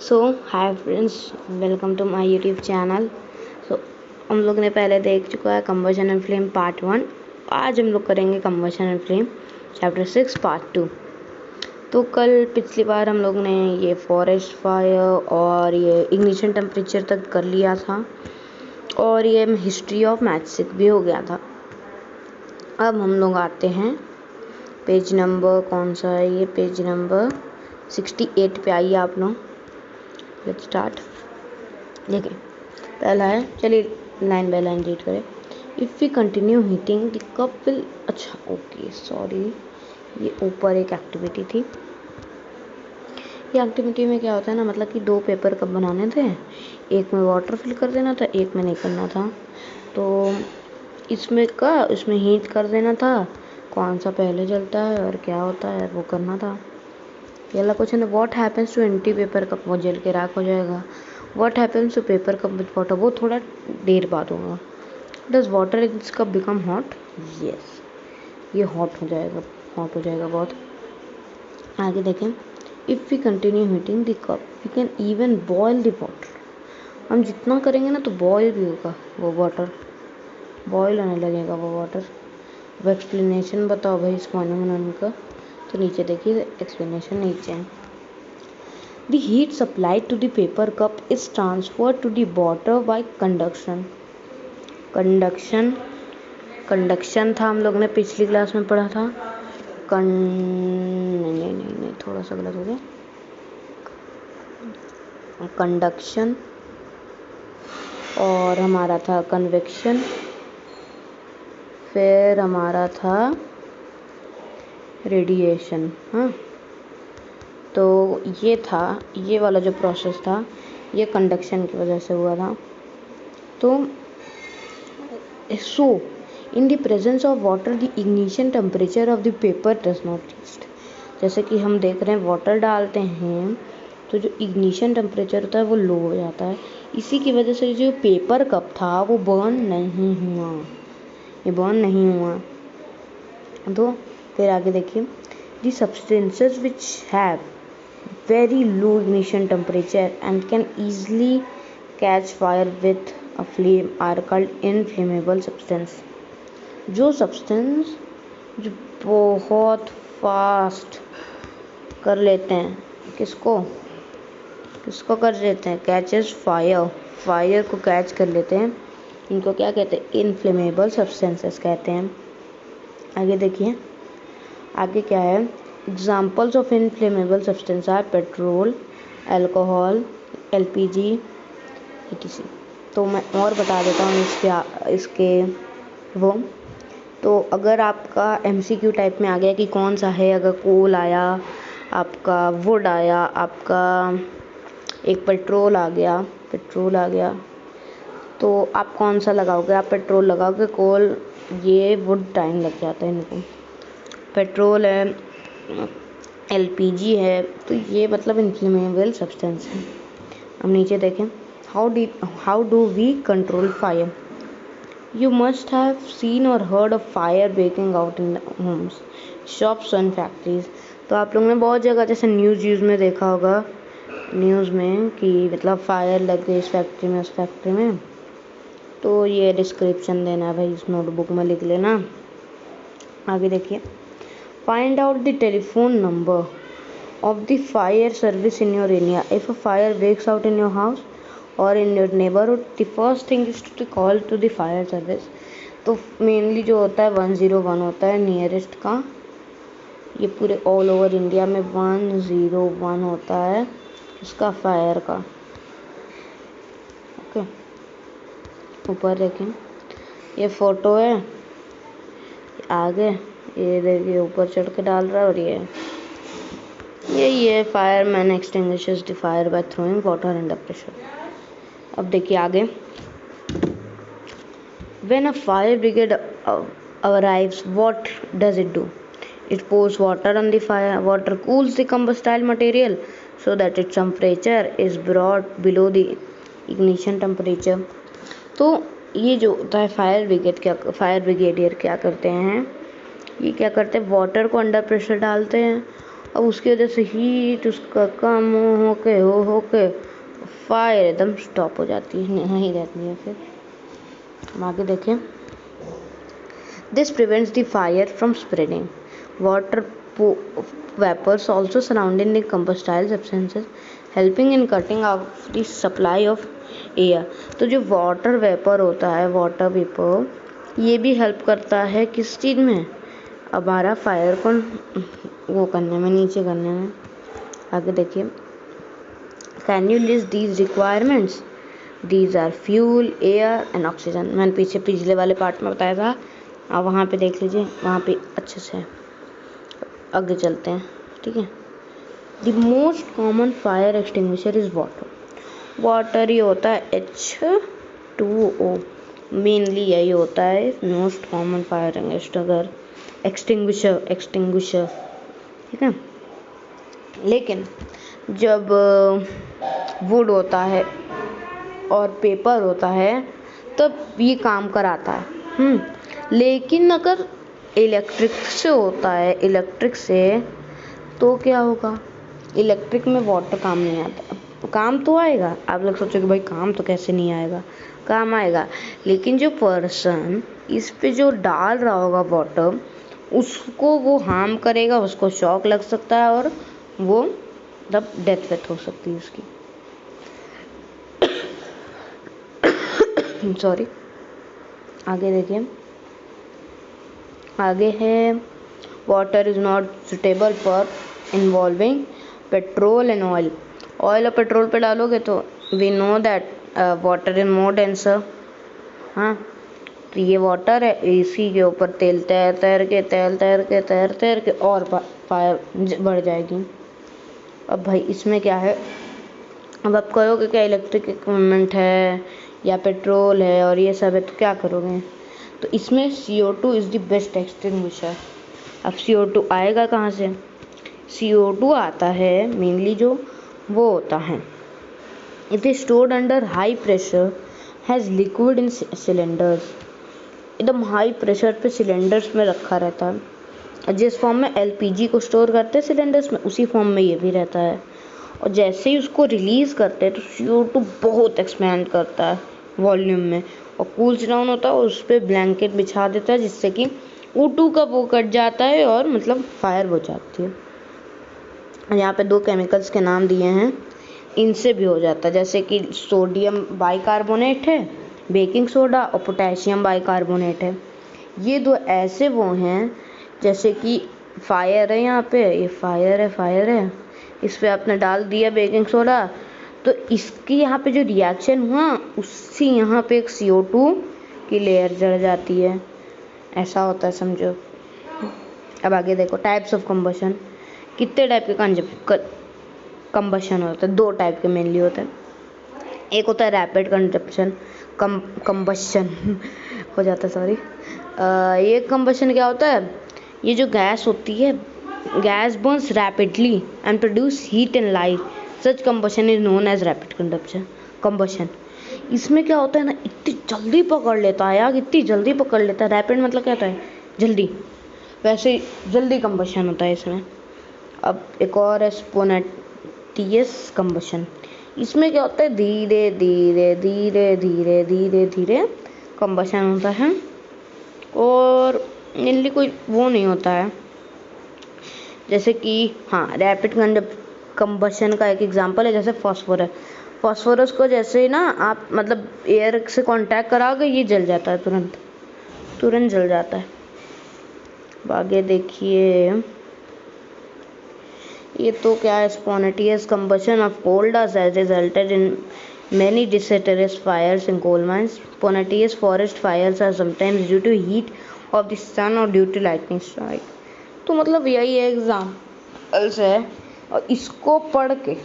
So hi friends, welcome to my YouTube channel. So हम लोग ने पहले देख चुका है कंबशन एंड फ्लेम पार्ट 1। आज हम लोग करेंगे combustion and flame chapter 6 part 2। तो कल पिछली बार हम लोग ने ये फॉरेस्ट फायर और ये इग्निशन टेम्परेचर तक कर लिया था और ये हिस्ट्री ऑफ मैथ्स भी हो गया था। अब हम लोग आते हैं पेज नंबर, कौन सा है ये, पेज नंबर 68 पे आइए आप लोग। Let's start. देखिए पहला है, चलिए लाइन बाय लाइन रीड करें। If we continue heating the cup will, अच्छा ओके सॉरी, ये ऊपर एक एक्टिविटी थी। ये एक्टिविटी में क्या होता है ना, मतलब कि 2 पेपर कप बनाने थे, एक में वाटर फिल कर देना था, एक में नहीं करना था। तो इसमें हीट कर देना था, कौन सा पहले जलता है और क्या होता है वो करना था। पहला क्वेश्चन है what happens to empty paper cup, वो जल के राख हो जाएगा। What happens to paper cup with water, वो थोड़ा देर बाद होगा। Does water in this cup become hot, yes ये हॉट हो जाएगा बहुत। आगे देखें, if we continue heating the cup we can even boil the water, हम जितना करेंगे ना तो बॉयल भी होगा वो वाटर, बॉयल होने लगेगा वो वाटर। अब एक्सप्लेनेशन बताओ भाई इस मोनोमोनोन का, तो नीचे देखिए एक्सप्लेनेशन नीचे है। The heat supplied to the paper cup is transferred to the water by conduction। Conduction था, हम लोग ने पिछली क्लास में पढ़ा था। नहीं, थोड़ा सा गलत हो गया। कंडक्शन और हमारा था कन्वेक्शन, फिर हमारा था रेडिएशन। हाँ, तो ये वाला जो प्रोसेस था ये कंडक्शन की वजह से हुआ था। तो so in the presence of water the ignition temperature of the paper does not reach. जैसे कि हम देख रहे हैं वाटर डालते हैं तो जो इग्निशन टेम्परेचर होता है वो लो हो जाता है। इसी की वजह से जो पेपर कप था वो बर्न नहीं हुआ। तो फिर आगे देखिए, the substances which have very low ignition temperature and can easily catch fire with a flame are called inflammable substance। जो सब्सटेंस जो बहुत फास्ट कर लेते हैं, किसको कर लेते हैं, कैचेस फायर को कैच कर लेते हैं, इनको क्या कहते हैं, इनफ्लेमेबल सब्सटेंसेस कहते हैं। आगे देखिए, आगे क्या है, examples of inflammable substance are petrol, alcohol, LPG, etc। तो मैं और बता देता हूँ इसके वो। तो अगर आपका एमसीक्यू टाइप में आ गया कि कौन सा है, अगर कोल आया, आपका वुड आया, आपका एक पेट्रोल आ गया, तो आप कौन सा लगाओगे, आप पेट्रोल लगाओगे, कोल, ये वुड टाइम लग जाता है इनको। पेट्रोल है, एलपीजी है, तो ये मतलब इन्फ्लेमेबल सब्सटेंस है। अब नीचे देखें, how do we control fire. You must have seen or heard of fire breaking out in homes, shops and factories. तो आप लोगों ने बहुत जगह जैसे न्यूज़ में देखा होगा, न्यूज़ में कि मतलब फायर लग गई इस फैक्ट्री में, उस फैक्ट्री में। तो ये डिस्क्रिप्शन देना है भाई, इस नोटबुक में लिख लेना। आगे देखिए, find out the telephone number of the fire service in your area. If a fire breaks out in your house or in your neighborhood, the first thing is to call to the fire service। तो mainly जो होता है 101 होता है nearest का, ये पूरे all over India में 101 होता है इसका, फायर का। ओके, ऊपर देखें, ये फोटो है, आगे ये देखिए ऊपर चढ़ के डाल रहा है, और ये fireman extinguishes the fire by throwing water under pressure. अब देखिए आगे, when a fire brigade arrives what does it do, it pours water on the fire, water cools the combustible material so that its temperature is brought below the ignition temperature. तो ये जो होता है fire brigadier क्या करते हैं, ये क्या करते हैं, वाटर को अंडर प्रेशर डालते हैं अब उसकी वजह से हीट उसका कम हो के फायर एकदम स्टॉप हो जाती है, नहीं रहती है। फिर हम आगे देखें। This prevents the fire from spreading. Water vapors also surrounding the combustible substances helping in cutting off the supply of air। तो जो वाटर वेपर होता है, वाटर वेपर, ये भी हेल्प करता है किस चीज़ में, हमारा फायर को वो करने में, नीचे करने में। आगे देखिए। Can you list these requirements? These are fuel, air and oxygen. मैंने पीछे पिछले वाले पार्ट में बताया था, आप वहाँ पे देख लीजिए, वहाँ पे अच्छे से। आगे चलते हैं, ठीक है। The most common fire extinguisher is water. Water ही होता है H2O, मेनली यही होता है मोस्ट कॉमन फायर एक्सटिंग्विशर, ठीक है। लेकिन जब वुड होता है और पेपर होता है तब ये काम कराता है। लेकिन अगर इलेक्ट्रिक से होता है, इलेक्ट्रिक से, तो क्या होगा, इलेक्ट्रिक में वाटर काम नहीं आता। काम तो आएगा, आप लोग सोचोगे भाई काम तो कैसे नहीं आएगा, काम आएगा, लेकिन जो पर्सन इस पे जो डाल रहा होगा वाटर, उसको वो हार्म करेगा, उसको शॉक लग सकता है और वो तब डेथ वेथ हो सकती है उसकी। सॉरी। आगे देखिए। आगे है water is not suitable for involving petrol and oil. Oil और पेट्रोल पे डालोगे तो we know that water is more denser. हाँ, तो ये वाटर है, इसी के ऊपर तेल तैर के और फायर बढ़ जाएगी। अब भाई इसमें क्या है, अब आप कहोगे क्या इलेक्ट्रिक इक्विपमेंट है या पेट्रोल है और ये सब है, तो क्या करोगे, तो इसमें CO2 is the best extinguisher. अब CO2 आएगा कहाँ से, CO2 आता है मेनली जो वो होता है, it is stored under high pressure, has liquid in cylinders. एकदम हाई प्रेशर पे सिलेंडर्स में रखा रहता है। जिस फॉर्म में LPG को स्टोर करते हैं सिलेंडर्स में, उसी फॉर्म में ये भी रहता है। और जैसे ही उसको रिलीज़ करते हैं तो CO2 बहुत एक्सपैंड करता है वॉल्यूम में और कूल्स डाउन होता है और उस पर ब्लैंकेट बिछा देता है, जिससे कि O2 का वो कट जाता है और मतलब फायर हो जाती है। यहाँ पे 2 केमिकल्स के नाम दिए हैं, इनसे भी हो जाता है, जैसे कि सोडियम बाइकार्बोनेट है, बेकिंग सोडा, और पोटेशियम बाइकार्बोनेट है। ये 2 ऐसे वो हैं, जैसे कि फायर है, यहाँ पे ये फायर है, इस पर आपने डाल दिया बेकिंग सोडा, तो इसकी यहाँ पे जो रिएक्शन हुआ उससे यहाँ पे एक CO2 की लेयर जल जाती है, ऐसा होता है, समझो। अब आगे देखो, टाइप्स ऑफ कंबशन। कितने टाइप के कंबशन होता है, 2 टाइप के मेनली होते हैं। एक होता है रैपिड कंबशन हो जाता है, सॉरी। ये कंबशन क्या होता है, ये जो गैस होती है, gas burns rapidly and produce heat and light, such combustion is known as rapid combustion. इसमें क्या होता है ना, इतनी जल्दी पकड़ लेता है यार, इतनी जल्दी पकड़ लेता है। रैपिड मतलब क्या होता है, जल्दी, वैसे जल्दी कंबशन होता है इसमें। अब एक और है स्पोंटेनियस कंबशन। इसमें क्या होता है, धीरे धीरे कंबशन होता है और मेनली कोई वो नहीं होता है। जैसे कि हाँ, रैपिड कंबशन का एक एग्जांपल है जैसे फॉस्फोरस को जैसे ना आप मतलब एयर से कांटेक्ट कराओगे, ये जल जाता है, तुरंत जल जाता है। आगे देखिए, ये तो क्या है, spontaneous combustion of coal dust has resulted in many disastrous fires in coal mines. Spontaneous forest fires are sometimes due to heat of the sun or due to lightning strike. तो मतलब यही एग्जाम्पल्स है और इसको पढ़ के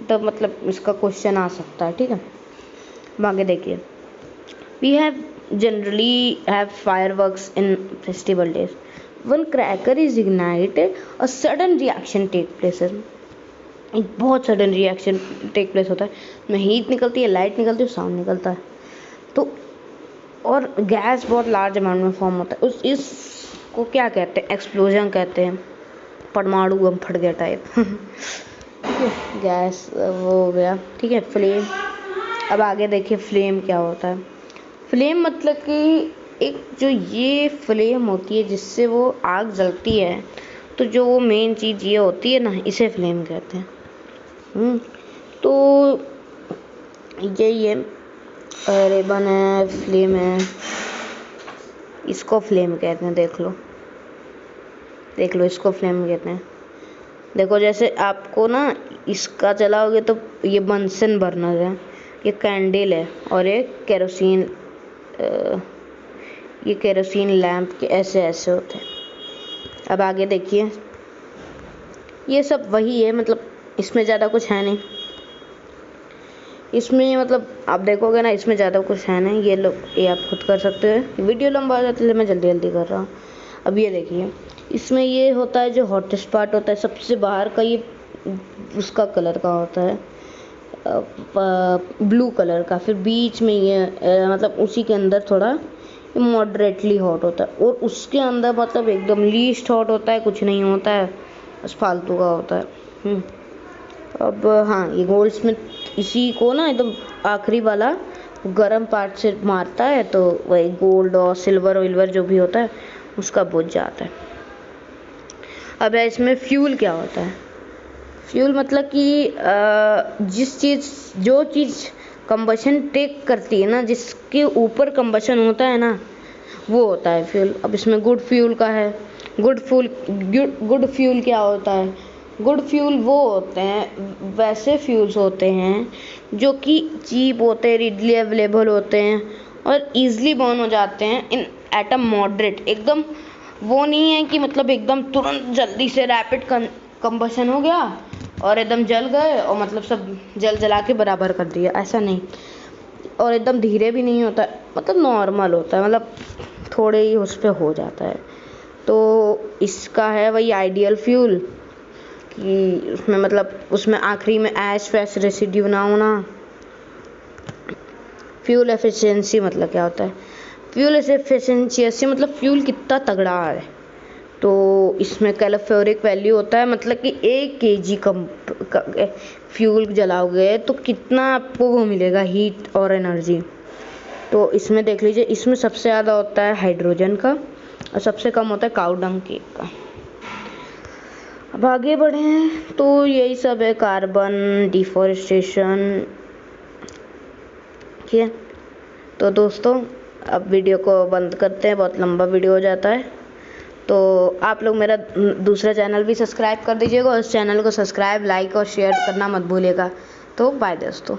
तब मतलब इसका क्वेश्चन आ सकता है, ठीक है। आगे देखिए, we have generally have fireworks in festival days. When cracker is ignited, a sudden reaction take place. एक बहुत सडन रिएक्शन टेक प्लेस होता है, उसमें हीट निकलती है, लाइट निकलती है, साउंड निकलता है, तो और गैस बहुत लार्ज अमाउंट में फॉर्म होता है। इसको क्या कहते हैं, एक्सप्लोजन कहते हैं। परमाणु बम फट गया टाइप। ठीक है, गैस वो हो गया। ठीक है, फ्लेम। अब आगे देखिए फ्लेम क्या होता है। फ्लेम मतलब कि एक जो ये फ्लेम होती है जिससे वो आग जलती है, तो जो वो मेन चीज़ ये होती है ना, इसे फ्लेम कहते हैं। तो यही है, रेबन है, फ्लेम है, इसको फ्लेम कहते हैं। देख लो इसको फ्लेम कहते हैं। देखो जैसे आपको ना इसका जलाओगे तो ये बंसन बर्नर है, ये कैंडल है, और ये केरोसिन लैंप के ऐसे होते हैं। अब आगे देखिए, ये सब वही है, मतलब इसमें ज़्यादा कुछ है नहीं। इसमें मतलब आप देखोगे ना, इसमें ज़्यादा कुछ है नहीं। ये आप खुद कर सकते हो। वीडियो लंबा हो जाता है, मैं जल्दी कर रहा हूँ। अब ये देखिए, इसमें ये होता है जो हॉटेस्ट पार्ट होता है, सबसे बाहर का ये उसका कलर का होता है, ब्लू कलर का। फिर बीच में ये मतलब उसी के अंदर थोड़ा मॉडरेटली हॉट होता है, और उसके अंदर मतलब एकदम लीस्ट हॉट होता है, कुछ नहीं होता है, बस फालतू का होता है। अब हाँ, ये गोल्ड स्मिथ इसी को ना एकदम आखिरी वाला गर्म पार्ट से मारता है, तो वही गोल्ड और सिल्वर विल्वर जो भी होता है उसका बुझ जाता है। अब इसमें फ्यूल क्या होता है। फ्यूल मतलब कि जो चीज़ कंबशन टेक करती है ना, जिसके ऊपर कंबशन होता है ना, वो होता है फ्यूल। अब इसमें गुड फ्यूल का है। गुड फ्यूल क्या होता है। गुड फ्यूल वो होते हैं, वैसे फ्यूल्स होते हैं जो कि चीप होते हैं, रिडली अवेलेबल होते हैं, और ईजिली बर्न हो जाते हैं इन एटम मॉडरेट। एकदम वो नहीं है कि मतलब एकदम तुरंत जल्दी से रैपिड कंबशन हो गया और एकदम जल गए और मतलब सब जला के बराबर कर दिया, ऐसा नहीं। और एकदम धीरे भी नहीं होता, मतलब नॉर्मल होता है, मतलब थोड़े ही उस पर हो जाता है। तो इसका है वही आइडियल फ्यूल कि उसमें मतलब उसमें आखिरी में ऐश वैश रेसिड्यू ना होना। फ्यूल एफिशिएंसी मतलब क्या होता है। फ्यूल एफिशिएंसी मतलब फ्यूल कितना तगड़ा है। तो इसमें कैलोरीफिक वैल्यू होता है, मतलब कि 1 kg फ्यूल जलाओगे तो कितना आपको वो मिलेगा, हीट और एनर्जी। तो इसमें देख लीजिए, इसमें सबसे ज़्यादा होता है हाइड्रोजन का और सबसे कम होता है काऊ डंग केक का। अब आगे बढ़े हैं तो यही सब है, कार्बन, डिफॉरेस्टेशन। ठीक है, तो दोस्तों अब वीडियो को बंद करते हैं, बहुत लंबा वीडियो हो जाता है। तो आप लोग मेरा दूसरा चैनल भी सब्सक्राइब कर दीजिएगा, और उस चैनल को सब्सक्राइब, लाइक और शेयर करना मत भूलिएगा। तो बाय दोस्तों।